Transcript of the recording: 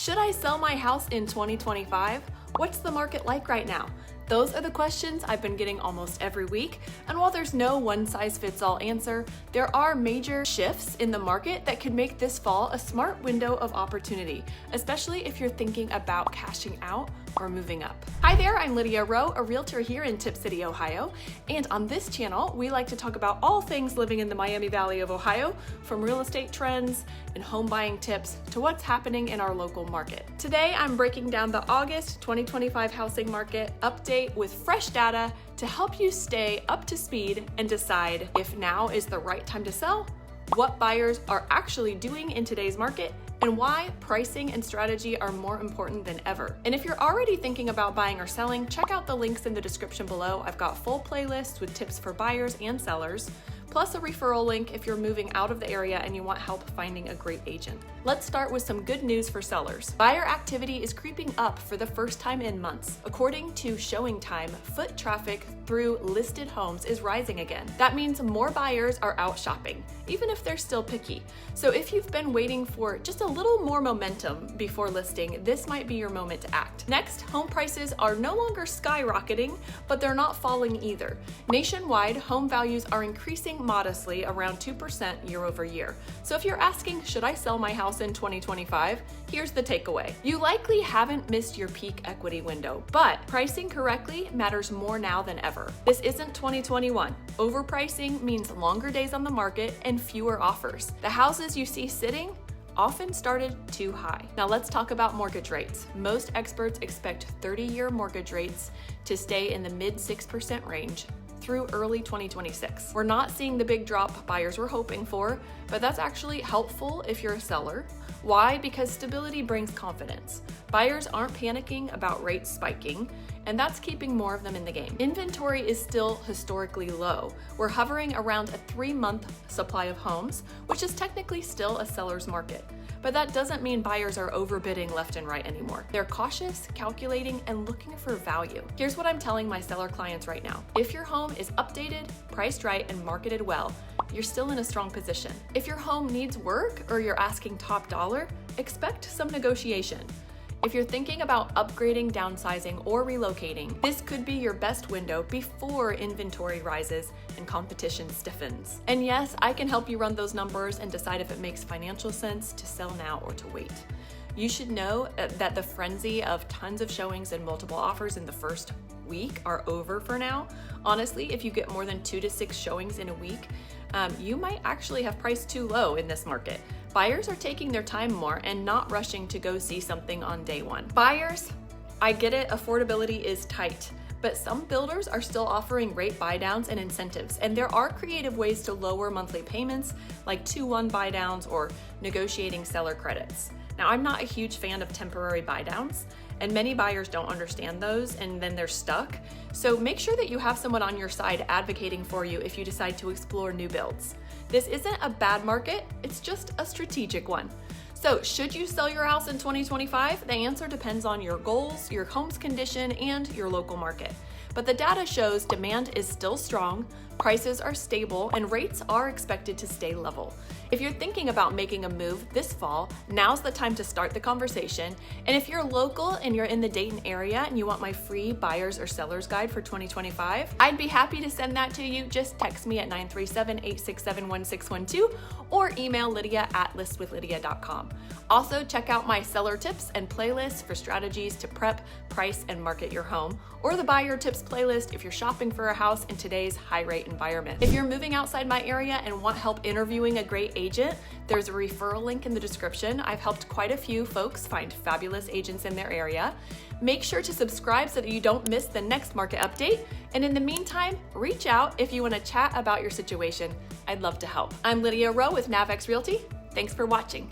Should I sell my house in 2025? What's the market like right now? Those are the questions I've been getting almost every week, and while there's no one-size-fits-all answer, there are major shifts in the market that could make this fall a smart window of opportunity, especially if you're thinking about cashing out or moving up. Hi there, I'm Lydia Rowe, a realtor here in Tipp City, Ohio, and on this channel, we like to talk about all things living in the Miami Valley of Ohio, from real estate trends and home buying tips to what's happening in our local market. Today, I'm breaking down the August 2025 housing market update with fresh data to help you stay up to speed and decide if now is the right time to sell, what buyers are actually doing in today's market, and why pricing and strategy are more important than ever. And if you're already thinking about buying or selling, check out the links in the description below. I've got full playlists with tips for buyers and sellers, plus a referral link if you're moving out of the area and you want help finding a great agent. Let's start with some good news for sellers. Buyer activity is creeping up for the first time in months. According to ShowingTime, foot traffic through listed homes is rising again. That means more buyers are out shopping, even if they're still picky. So if you've been waiting for just a little more momentum before listing, this might be your moment to act. Next, home prices are no longer skyrocketing, but they're not falling either. Nationwide, home values are increasing modestly, around 2% year over year. So if you're asking, should I sell my house in 2025? Here's the takeaway. You likely haven't missed your peak equity window, but pricing correctly matters more now than ever. This isn't 2021. Overpricing means longer days on the market and fewer offers. The houses you see sitting often started too high. Now let's talk about mortgage rates. Most experts expect 30-year mortgage rates to stay in the mid 6% range through early 2026. We're not seeing the big drop buyers were hoping for, but that's actually helpful if you're a seller. Why? Because stability brings confidence. Buyers aren't panicking about rates spiking, and that's keeping more of them in the game. Inventory is still historically low. We're hovering around a 3-month supply of homes, which is technically still a seller's market. But that doesn't mean buyers are overbidding left and right anymore. They're cautious, calculating, and looking for value. Here's what I'm telling my seller clients right now. If your home is updated, priced right, and marketed well, you're still in a strong position. If your home needs work or you're asking top dollar, expect some negotiation. If you're thinking about upgrading, downsizing, or relocating, this could be your best window before inventory rises and competition stiffens. And yes, I can help you run those numbers and decide if it makes financial sense to sell now or to wait. You should know that the frenzy of tons of showings and multiple offers in the first week are over for now. Honestly, if you get more than 2 to 6 showings in a week, you might actually have priced too low in this market. Buyers are taking their time more and not rushing to go see something on day one. Buyers, I get it, affordability is tight, but some builders are still offering rate buydowns and incentives, and there are creative ways to lower monthly payments, like 2-1 buydowns or negotiating seller credits. Now, I'm not a huge fan of temporary buydowns, and many buyers don't understand those, and then they're stuck. So make sure that you have someone on your side advocating for you if you decide to explore new builds. This isn't a bad market, it's just a strategic one. So should you sell your house in 2025? The answer depends on your goals, your home's condition, and your local market. But the data shows demand is still strong, prices are stable, and rates are expected to stay level. If you're thinking about making a move this fall, now's the time to start the conversation. And if you're local and you're in the Dayton area and you want my free buyer's or seller's guide for 2025, I'd be happy to send that to you. Just text me at 937-867-1612 or email lydia@listwithlydia.com. Also, check out my seller tips and playlists for strategies to prep, price, and market your home, or the buyer tips playlist if you're shopping for a house in today's high-rate environment. If you're moving outside my area and want help interviewing a great agent, there's a referral link in the description. I've helped quite a few folks find fabulous agents in their area. Make sure to subscribe so that you don't miss the next market update. And in the meantime, reach out if you want to chat about your situation. I'd love to help. I'm Lydia Rowe with NavX Realty. Thanks for watching.